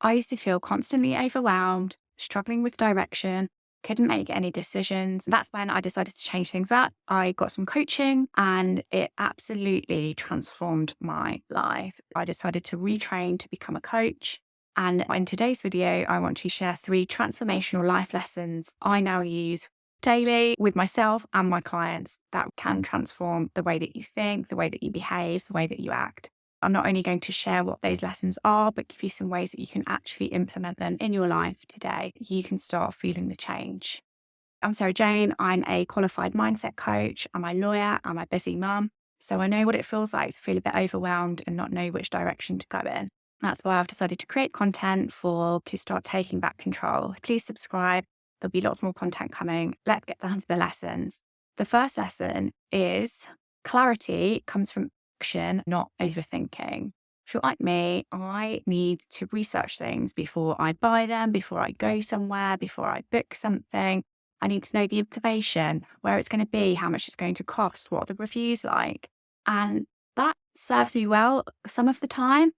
I used to feel constantly overwhelmed, struggling with direction, couldn't make any decisions. That's when I decided to change things up. I got some coaching and it absolutely transformed my life. I decided to retrain to become a coach. And in today's video, I want to share 3 transformational life lessons I now use daily with myself and my clients that can transform the way that you think, the way that you behave, the way that you act. I'm not only going to share what those lessons are, but give you some ways that you can actually implement them in your life today. You can start feeling the change. I'm Sarah Jane. I'm a qualified mindset coach. I'm a lawyer. I'm a busy mum. So I know what it feels like to feel a bit overwhelmed and not know which direction to go in. That's why I've decided to create content to start taking back control. Please subscribe. There'll be lots more content coming. Let's get down to the lessons. The first lesson is clarity comes from action, not overthinking. If you're like me, I need to research things before I buy them, before I go somewhere, before I book something. I need to know the information, where it's going to be, how much it's going to cost, what are the reviews like. And that serves me well some of the time.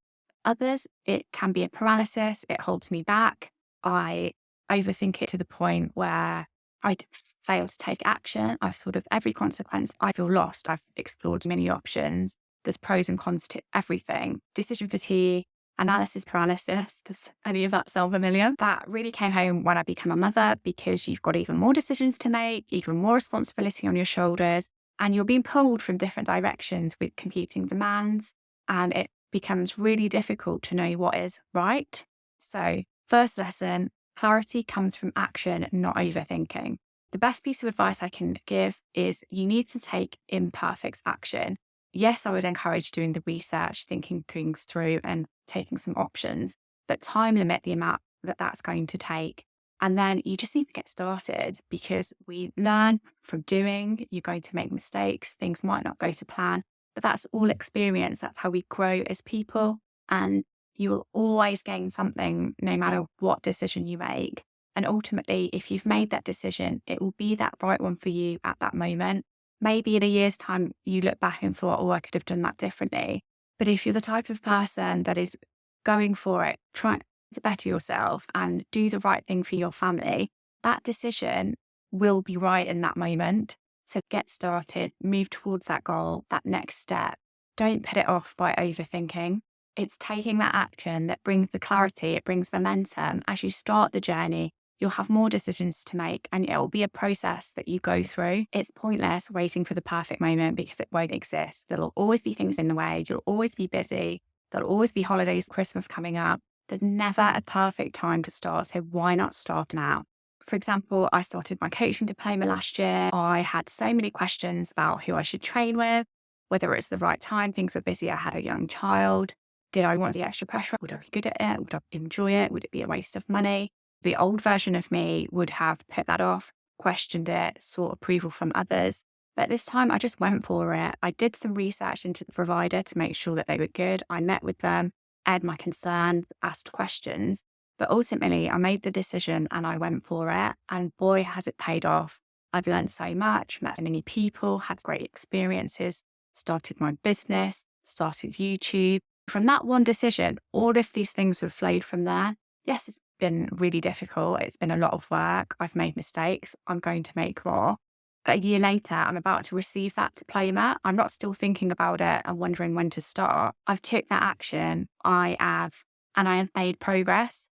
Others, it can be a paralysis. It holds me back. I overthink it to the point where I fail to take action. I've thought of every consequence. I feel lost. I've explored many options. There's pros and cons to everything. Decision fatigue, analysis paralysis. Does any of that sound familiar? That really came home when I became a mother because you've got even more decisions to make, even more responsibility on your shoulders, and you're being pulled from different directions with competing demands. And it becomes really difficult to know what is right. So, first lesson, clarity comes from action, not overthinking. The best piece of advice I can give is you need to take imperfect action. Yes, I would encourage doing the research, thinking things through and taking some options, but time limit the amount that that's going to take. And then you just need to get started because we learn from doing. You're going to make mistakes. Things might not go to plan, but that's all experience. That's how we grow as people. And you will always gain something no matter what decision you make. And ultimately, if you've made that decision, it will be that right one for you at that moment. Maybe in a year's time, you look back and thought, oh, I could have done that differently. But if you're the type of person that is going for it, trying to better yourself and do the right thing for your family, that decision will be right in that moment. So get started, move towards that goal, that next step. Don't put it off by overthinking. It's taking that action that brings the clarity, it brings momentum. As you start the journey, you'll have more decisions to make and it will be a process that you go through. It's pointless waiting for the perfect moment because it won't exist. There'll always be things in the way. You'll always be busy. There'll always be holidays, Christmas coming up. There's never a perfect time to start. So why not start now? For example, I started my coaching diploma last year. I had so many questions about who I should train with, whether it's the right time. Things were busy. I had a young child. Did I want the extra pressure? Would I be good at it? Would I enjoy it? Would it be a waste of money? The old version of me would have put that off, questioned it, sought approval from others. But this time I just went for it. I did some research into the provider to make sure that they were good. I met with them, aired my concerns, asked questions. But ultimately, I made the decision and I went for it. And boy, has it paid off. I've learned so much, met so many people, had great experiences, started my business, started YouTube. From that one decision, all of these things have flowed from there. Yes, it's been really difficult. It's been a lot of work. I've made mistakes. I'm going to make more. But a year later, I'm about to receive that diploma. I'm not still thinking about it and wondering when to start. I've took that action. And I have made progress.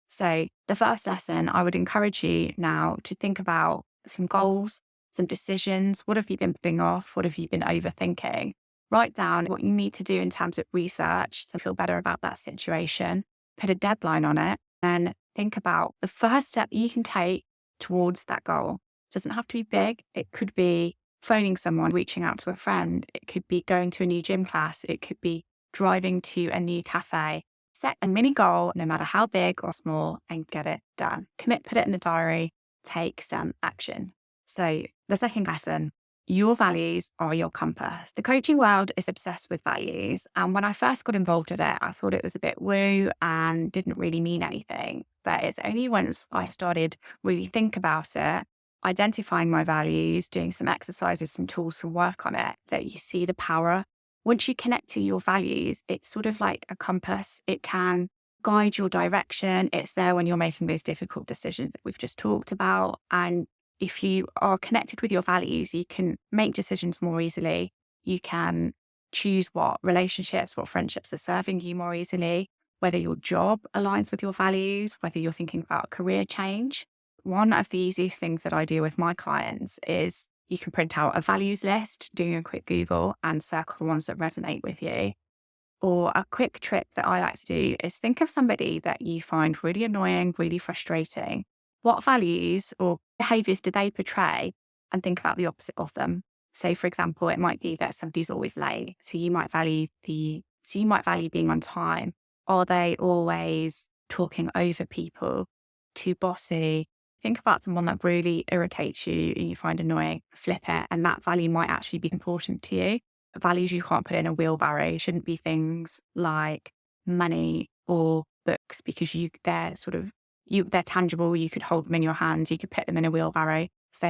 So the first lesson, I would encourage you now to think about some goals, some decisions. What have you been putting off? What have you been overthinking? Write down what you need to do in terms of research to feel better about that situation. Put a deadline on it and think about the first step you can take towards that goal. It doesn't have to be big. It could be phoning someone, reaching out to a friend. It could be going to a new gym class. It could be driving to a new cafe. Set a mini goal, no matter how big or small, and get it done. Commit, put it in the diary, take some action. So the second lesson, your values are your compass. The coaching world is obsessed with values. And when I first got involved in it, I thought it was a bit woo and didn't really mean anything. But it's only once I started really think about it, identifying my values, doing some exercises, some tools, some work on it, that you see the power. Once you connect to your values, it's sort of like a compass. It can guide your direction. It's there when you're making those difficult decisions that we've just talked about. And if you are connected with your values, you can make decisions more easily. You can choose what relationships, what friendships are serving you more easily, whether your job aligns with your values, whether you're thinking about a career change. One of the easiest things that I do with my clients is you can print out a values list, doing a quick Google and circle the ones that resonate with you. Or a quick trick that I like to do is think of somebody that you find really annoying, really frustrating. What values or behaviors do they portray? And think about the opposite of them. So, for example, it might be that somebody's always late. So you might value being on time. Are they always talking over people, too bossy? Think about someone that really irritates you and you find annoying, flip it, and that value might actually be important to you. Values you can't put in a wheelbarrow shouldn't be things like money or books because they're tangible. You could hold them in your hands. You could put them in a wheelbarrow. So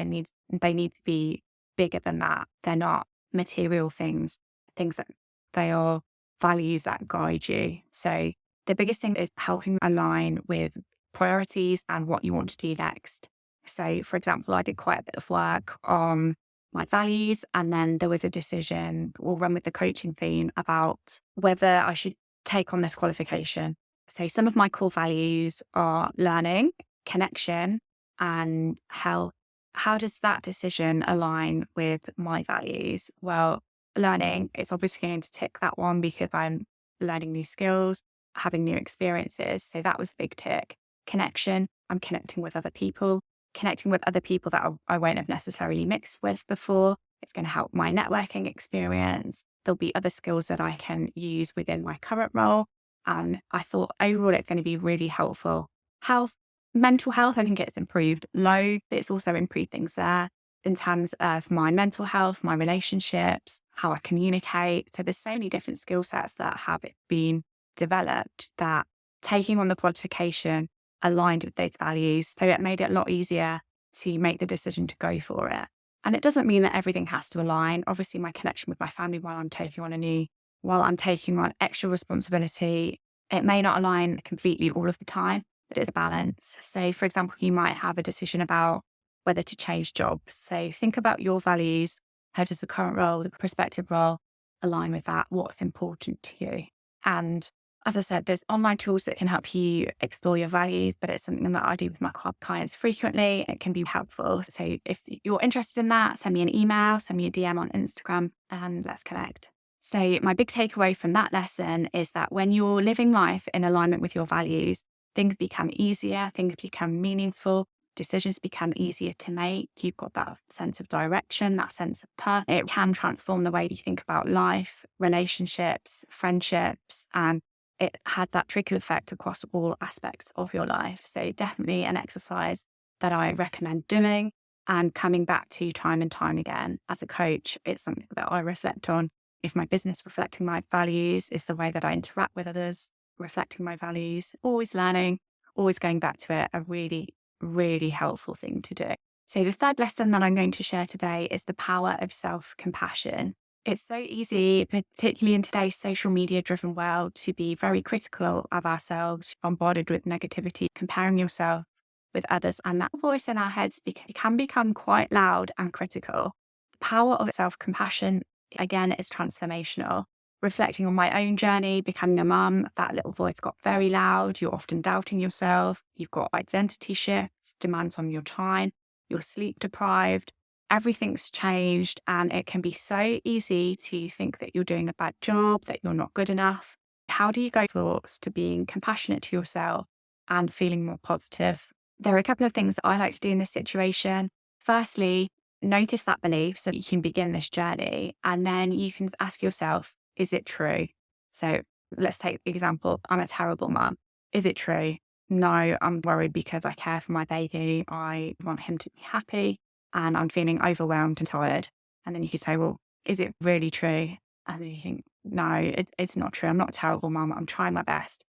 they need to be bigger than that. They're not material things that they are values that guide you. So the biggest thing is helping align with priorities and what you want to do next. So, for example, I did quite a bit of work on my values, and then there was a decision, we'll run with the coaching theme, about whether I should take on this qualification. So, some of my core values are learning, connection, and health. How does that decision align with my values? Well, learning, it's obviously going to tick that one because I'm learning new skills, having new experiences. So that was a big tick. Connection, I'm connecting with other people. Connecting with other people that I won't have necessarily mixed with before. It's going to help my networking experience. There'll be other skills that I can use within my current role. And I thought overall it's going to be really helpful. Health, mental health, I think it's improved loads. It's also improved things there in terms of my mental health, my relationships, how I communicate. So there's so many different skill sets that have been developed that taking on the qualification aligned with those values. So it made it a lot easier to make the decision to go for it. And it doesn't mean that everything has to align. Obviously, my connection with my family while I'm taking on extra responsibility, it may not align completely all of the time, but it's a balance. So, for example, you might have a decision about whether to change jobs. So think about your values. How does the current role, the prospective role align with that? What's important to you? And as I said, there's online tools that can help you explore your values, but it's something that I do with my clients frequently. It can be helpful. So if you're interested in that, send me an email, send me a DM on Instagram, and let's connect. So my big takeaway from that lesson is that when you're living life in alignment with your values, things become easier, things become meaningful, decisions become easier to make. You've got that sense of direction, that sense of purpose. It can transform the way you think about life, relationships, friendships, and it had that trickle effect across all aspects of your life. So definitely an exercise that I recommend doing and coming back to time and time again. As a coach, it's something that I reflect on. If my business reflecting my values, is the way that I interact with others reflecting my values, always learning, always going back to it, a really, really helpful thing to do. So the third lesson that I'm going to share today is the power of self-compassion. It's so easy, particularly in today's social media driven world, to be very critical of ourselves, bombarded with negativity, comparing yourself with others. And that voice in our heads can become quite loud and critical. The power of self compassion, again, is transformational. Reflecting on my own journey, becoming a mum, that little voice got very loud. You're often doubting yourself. You've got identity shifts, demands on your time, you're sleep deprived. Everything's changed, and it can be so easy to think that you're doing a bad job, that you're not good enough. How do you go thoughts to being compassionate to yourself and feeling more positive? There are a couple of things that I like to do in this situation. Firstly, notice that belief so that you can begin this journey, and then you can ask yourself, is it true? So let's take the example, I'm a terrible mum. Is it true? No, I'm worried because I care for my baby. I want him to be happy and I'm feeling overwhelmed and tired. And then you could say, well, is it really true? And then you think, no, it's not true. I'm not a terrible mum. I'm trying my best.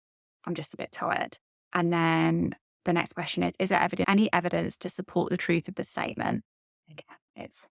I'm just a bit tired. And then the next question is there any evidence to support the truth of the statement? Again, it's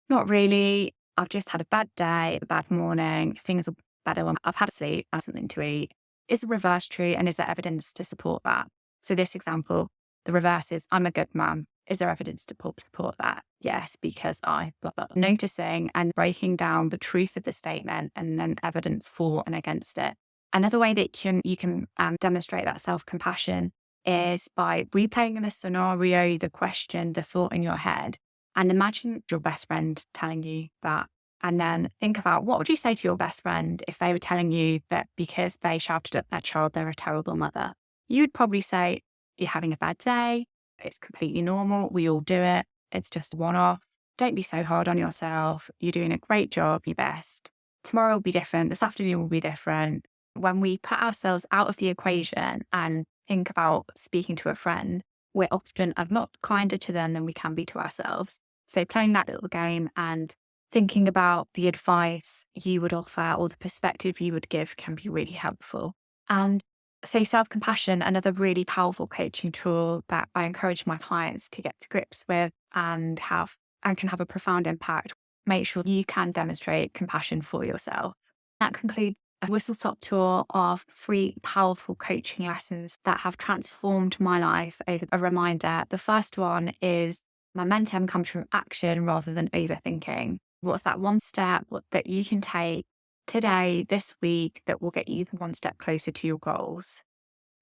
not really. I've just had a bad day, a bad morning. Things are better when I've had sleep, I've had something to eat. Is the reverse true? And is there evidence to support that? So this example, the reverse is, I'm a good mum. Is there evidence to support that? Yes, because I blah, blah. Noticing and breaking down the truth of the statement and then evidence for and against it. Another way that you can demonstrate that self-compassion is by replaying the scenario, the question, the thought in your head, and imagine your best friend telling you that. And then think about, what would you say to your best friend if they were telling you that because they shouted at their child, they're a terrible mother? You'd probably say, you're having a bad day. It's completely normal. We all do it. It's just a one-off. Don't be so hard on yourself. You're doing a great job, your best. Tomorrow will be different. This afternoon will be different. When we put ourselves out of the equation and think about speaking to a friend, we're often a lot kinder to them than we can be to ourselves. So playing that little game and thinking about the advice you would offer or the perspective you would give can be really helpful. And so self-compassion, another really powerful coaching tool that I encourage my clients to get to grips with and can have a profound impact. Make sure you can demonstrate compassion for yourself. That concludes a whistle-stop tour of 3 powerful coaching lessons that have transformed my life over a reminder. The first one is momentum comes from action rather than overthinking. What's that one step that you can take today, this week, that will get you the one step closer to your goals?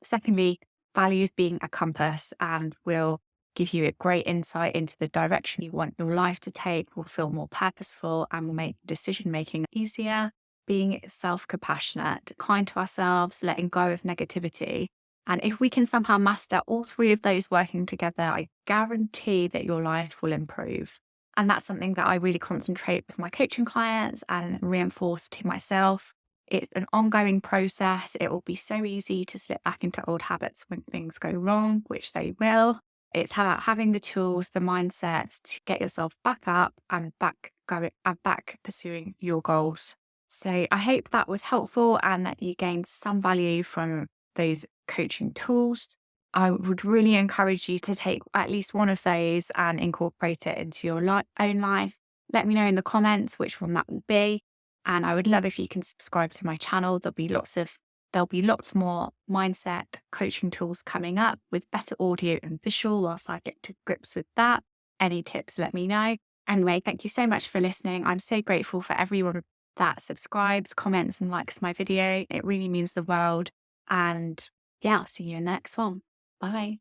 Secondly, values being a compass and will give you a great insight into the direction you want your life to take, will feel more purposeful and will make decision making easier. Being self-compassionate, kind to ourselves, letting go of negativity. And if we can somehow master all 3 of those working together, I guarantee that your life will improve. And that's something that I really concentrate with my coaching clients and reinforce to myself. It's an ongoing process. It will be so easy to slip back into old habits when things go wrong, which they will. It's about having the tools, the mindset to get yourself back up and back pursuing your goals. So I hope that was helpful and that you gained some value from those coaching tools. I would really encourage you to take at least one of those and incorporate it into your own life. Let me know in the comments which one that would be. And I would love if you can subscribe to my channel. There'll be lots more mindset coaching tools coming up with better audio and visual whilst I get to grips with that. Any tips, let me know. Anyway, thank you so much for listening. I'm so grateful for everyone that subscribes, comments, and likes my video. It really means the world. And yeah, I'll see you in the next one. Bye.